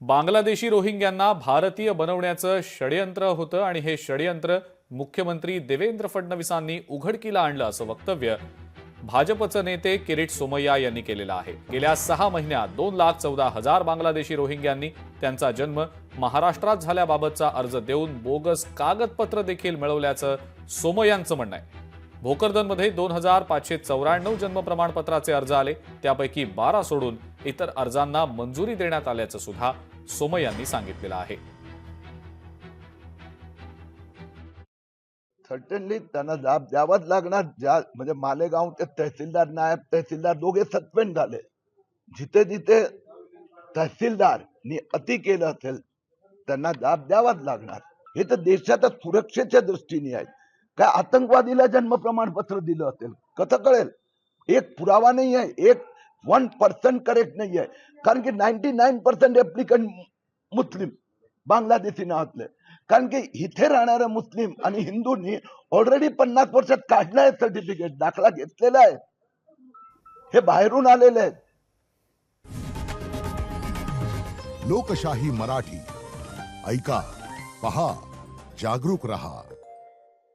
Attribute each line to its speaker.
Speaker 1: बांगलादेशी रोहिंग्यांना भारतीय बनवण्याचं षडयंत्र होतं आणि हे षडयंत्र मुख्यमंत्री देवेंद्र फडणवीसांनी उघडकीला आणलं असं वक्तव्य भाजपचे नेते किरीट सोमय्या यांनी केलेलं आहे। गेल्या 6 महिन्यात 2,14,000 बांगलादेशी रोहिंग्यांनी त्यांचा जन्म महाराष्ट्रात झाल्याबाबतचा अर्ज देऊन बोगस कागदपत्र देखील मिळवल्याचं सोमय्यांचं म्हणणं आहे। भोकरदनमध्ये 2,594 जन्म प्रमाणपत्राचे अर्ज आले, त्यापैकी 12 सोडून इतर अर्जांना मंजुरी देण्यात आल्याचं सुद्धा सोमय्यांनी सांगितलेलं आहे।
Speaker 2: सर्टनली त्यांना जाब द्यावाच लागणार। ज्या म्हणजे मालेगाव ते तहसीलदार नायब तहसीलदार दोघे सस्पेंड झाले। जिथे जिथे तहसीलदारनी अति केलं असेल त्यांना जाब द्यावाच लागणार। हे तर देशाच्या सुरक्षेच्या दृष्टीने आहे। काय आतंकवादीला जन्म प्रमाणपत्र दिलं असेल कसं कळेल? एक पुरावा नाही आहे, एक 1% करेक्ट नाही आहे। कारण की 99% ऍप्लिकंट मुस्लिम बांगलादेशी नावातले। कारण की इथे राहणारे मुस्लिम आणि हिंदूंनी ऑलरेडी 50 वर्षात काढलाय सर्टिफिकेट, दाखला घेतलेला आहे। हे बाहेरून आलेले आहेत।
Speaker 3: लोकशाही मराठी ऐका, पहा, जागरूक रहा।